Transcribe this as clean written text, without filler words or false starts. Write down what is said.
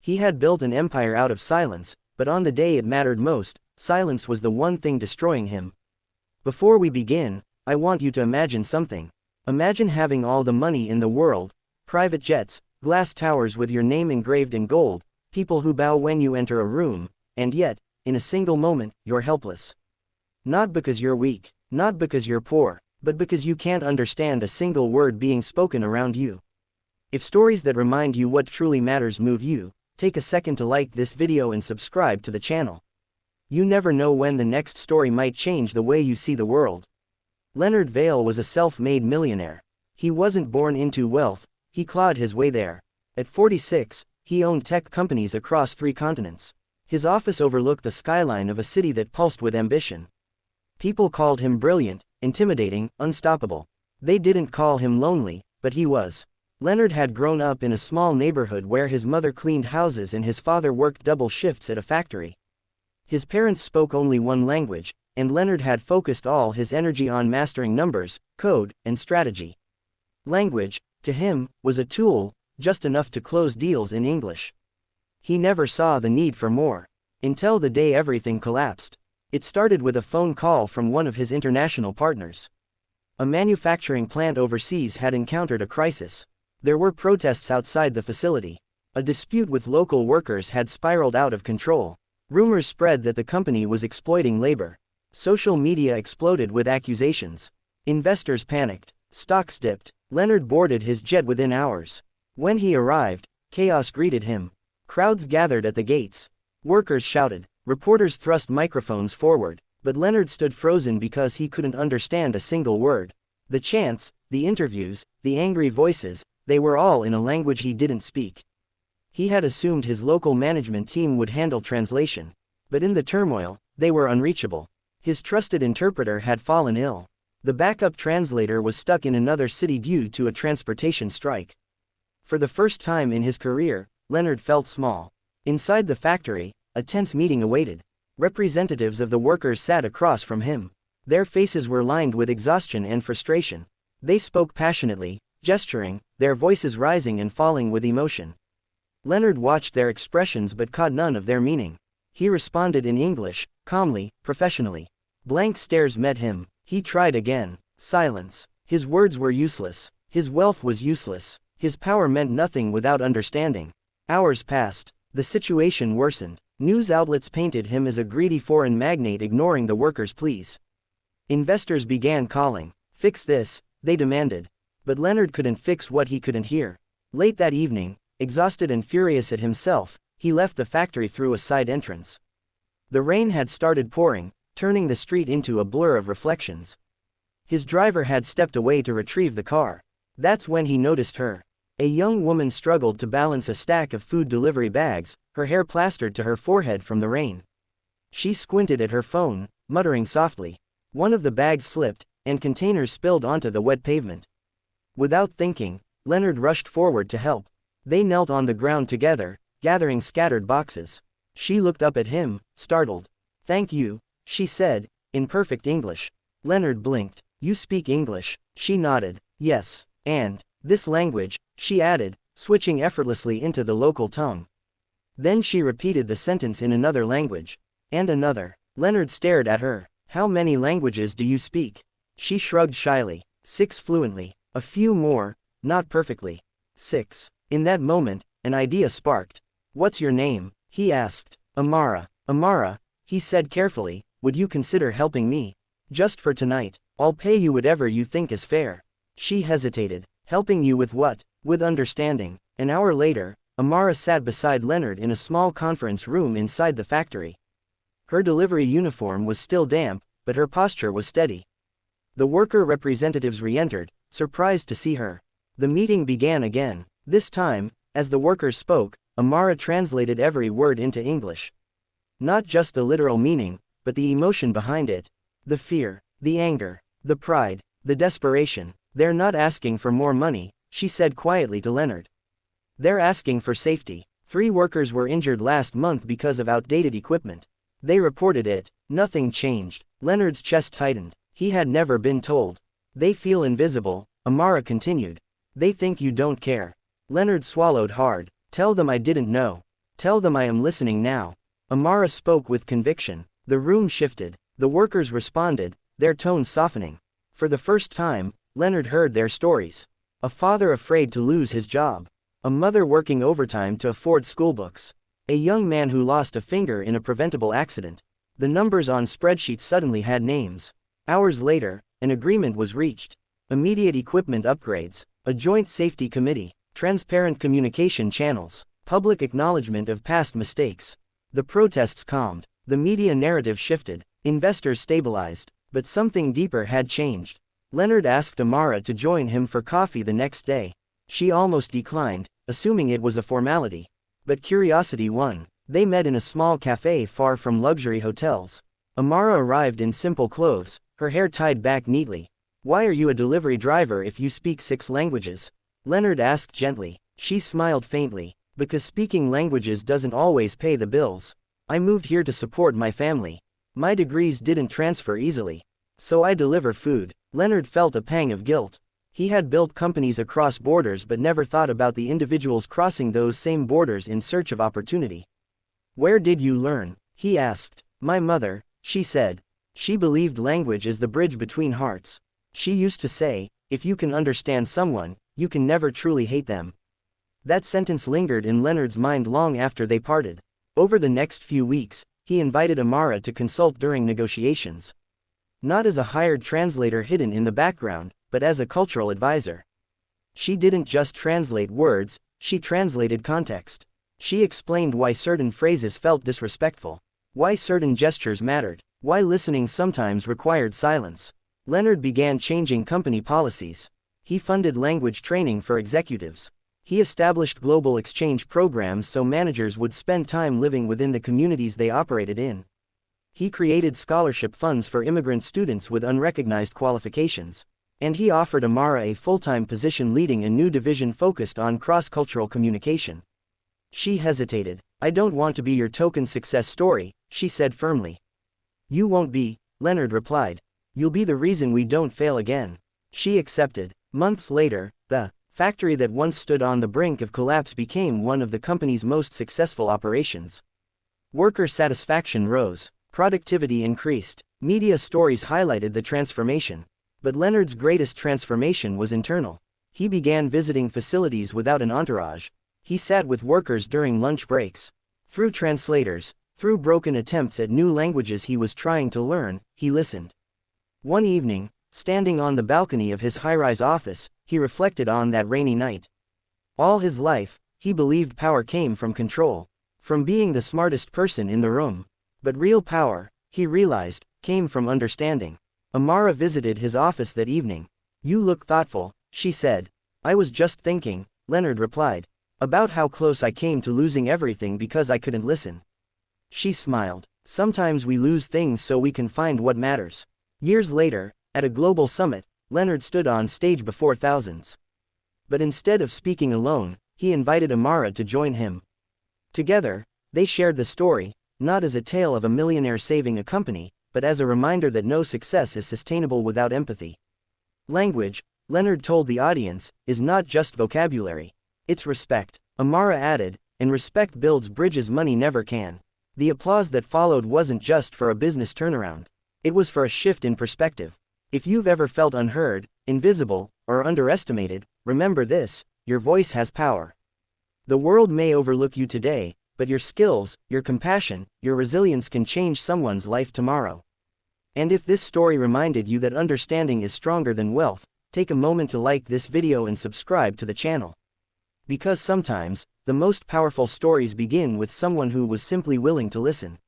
He had built an empire out of silence, but on the day it mattered most, silence was the one thing destroying him. Before we begin, I want you to imagine something. Imagine having all the money in the world, private jets, glass towers with your name engraved in gold, people who bow when you enter a room, and yet, in a single moment, you're helpless. Not because you're weak, not because you're poor, but because you can't understand a single word being spoken around you. If stories that remind you what truly matters move you, take a second to like this video and subscribe to the channel. You never know when the next story might change the way you see the world. Leonard Vail was a self-made millionaire. He wasn't born into wealth, he clawed his way there. At 46, he owned tech companies across 3 continents. His office overlooked the skyline of a city that pulsed with ambition. People called him brilliant, intimidating, unstoppable. They didn't call him lonely, but he was. Leonard had grown up in a small neighborhood where his mother cleaned houses and his father worked double shifts at a factory. His parents spoke only one language, and Leonard had focused all his energy on mastering numbers, code, and strategy. Language, to him, was a tool, just enough to close deals in English. He never saw the need for more. Until the day everything collapsed. It started with a phone call from one of his international partners. A manufacturing plant overseas had encountered a crisis. There were protests outside the facility. A dispute with local workers had spiraled out of control. Rumors spread that the company was exploiting labor. Social media exploded with accusations. Investors panicked. Stocks dipped. Leonard boarded his jet within hours. When he arrived, chaos greeted him. Crowds gathered at the gates. Workers shouted. Reporters thrust microphones forward, but Leonard stood frozen because he couldn't understand a single word. The chants, the interviews, the angry voices, they were all in a language he didn't speak. He had assumed his local management team would handle translation, but in the turmoil, they were unreachable. His trusted interpreter had fallen ill. The backup translator was stuck in another city due to a transportation strike. For the first time in his career, Leonard felt small. Inside the factory, a tense meeting awaited. Representatives of the workers sat across from him. Their faces were lined with exhaustion and frustration. They spoke passionately, gesturing, their voices rising and falling with emotion. Leonard watched their expressions but caught none of their meaning. He responded in English, calmly, professionally. Blank stares met him. He tried again. Silence. His words were useless. His wealth was useless. His power meant nothing without understanding. Hours passed. The situation worsened. News outlets painted him as a greedy foreign magnate ignoring the workers' pleas. Investors began calling. Fix this, they demanded. But Leonard couldn't fix what he couldn't hear. Late that evening, exhausted and furious at himself, he left the factory through a side entrance. The rain had started pouring, turning the street into a blur of reflections. His driver had stepped away to retrieve the car. That's when he noticed her. A young woman struggled to balance a stack of food delivery bags, her hair plastered to her forehead from the rain. She squinted at her phone, muttering softly. One of the bags slipped, and containers spilled onto the wet pavement. Without thinking, Leonard rushed forward to help. They knelt on the ground together, gathering scattered boxes. She looked up at him, startled. "Thank you," she said, in perfect English. Leonard blinked. "You speak English?" She nodded. "Yes, and this language," she added, switching effortlessly into the local tongue. Then she repeated the sentence in another language. And another. Leonard stared at her. "How many languages do you speak?" She shrugged shyly. 6 fluently. A few more, not perfectly. 6. In that moment, an idea sparked. "What's your name?" he asked. "Amara." "Amara," he said carefully, "would you consider helping me? Just for tonight. I'll pay you whatever you think is fair." She hesitated. "Helping you with what?" "With understanding." An hour later, Amara sat beside Leonard in a small conference room inside the factory. Her delivery uniform was still damp, but her posture was steady. The worker representatives re-entered, surprised to see her. The meeting began again. This time, as the workers spoke, Amara translated every word into English. Not just the literal meaning, but the emotion behind it. The fear, the anger, the pride, the desperation. "They're not asking for more money," she said quietly to Leonard. "They're asking for safety." 3 workers were injured last month because of outdated equipment. They reported it. Nothing changed. Leonard's chest tightened. He had never been told. "They feel invisible," Amara continued. "They think you don't care." Leonard swallowed hard. "Tell them I didn't know." Tell them I am listening now. Amara spoke with conviction. The room shifted. The workers responded, their tones softening. For the first time, Leonard heard their stories. A father afraid to lose his job. A mother working overtime to afford schoolbooks. A young man who lost a finger in a preventable accident. The numbers on spreadsheets suddenly had names. Hours later, an agreement was reached. Immediate equipment upgrades, a joint safety committee, transparent communication channels, public acknowledgement of past mistakes. The protests calmed, the media narrative shifted, investors stabilized, but something deeper had changed. Leonard asked Amara to join him for coffee the next day. She almost declined, assuming it was a formality. But curiosity won. They met in a small cafe far from luxury hotels. Amara arrived in simple clothes, her hair tied back neatly. Why are you a delivery driver if you speak 6 languages? Leonard asked gently. She smiled faintly. Because speaking languages doesn't always pay the bills. I moved here to support my family. My degrees didn't transfer easily. So I deliver food. Leonard felt a pang of guilt. He had built companies across borders but never thought about the individuals crossing those same borders in search of opportunity. Where did you learn? He asked. My mother, she said. She believed language is the bridge between hearts. She used to say, if you can understand someone, you can never truly hate them. That sentence lingered in Leonard's mind long after they parted. Over the next few weeks, he invited Amara to consult during negotiations. Not as a hired translator hidden in the background, but as a cultural advisor. She didn't just translate words, she translated context. She explained why certain phrases felt disrespectful, why certain gestures mattered, why listening sometimes required silence. Leonard began changing company policies. He funded language training for executives. He established global exchange programs so managers would spend time living within the communities they operated in. He created scholarship funds for immigrant students with unrecognized qualifications. And he offered Amara a full-time position leading a new division focused on cross-cultural communication. She hesitated. I don't want to be your token success story, she said firmly. You won't be, Leonard replied. You'll be the reason we don't fail again. She accepted. Months later, the factory that once stood on the brink of collapse became one of the company's most successful operations. Worker satisfaction rose. Productivity increased. Media stories highlighted the transformation. But Leonard's greatest transformation was internal. He began visiting facilities without an entourage. He sat with workers during lunch breaks. Through translators, through broken attempts at new languages he was trying to learn, he listened. One evening, standing on the balcony of his high-rise office, he reflected on that rainy night. All his life, he believed power came from control, from being the smartest person in the room. But real power, he realized, came from understanding. Amara visited his office that evening. You look thoughtful, she said. I was just thinking, Leonard replied, about how close I came to losing everything because I couldn't listen. She smiled. Sometimes we lose things so we can find what matters. Years later, at a global summit, Leonard stood on stage before thousands. But instead of speaking alone, he invited Amara to join him. Together, they shared the story, not as a tale of a millionaire saving a company, but as a reminder that no success is sustainable without empathy. Language, Leonard told the audience, is not just vocabulary. It's respect. Amara added, and respect builds bridges money never can. The applause that followed wasn't just for a business turnaround. It was for a shift in perspective. If you've ever felt unheard, invisible, or underestimated, remember this: your voice has power. The world may overlook you today, but your skills, your compassion, your resilience can change someone's life tomorrow. And if this story reminded you that understanding is stronger than wealth, take a moment to like this video and subscribe to the channel. Because sometimes, the most powerful stories begin with someone who was simply willing to listen.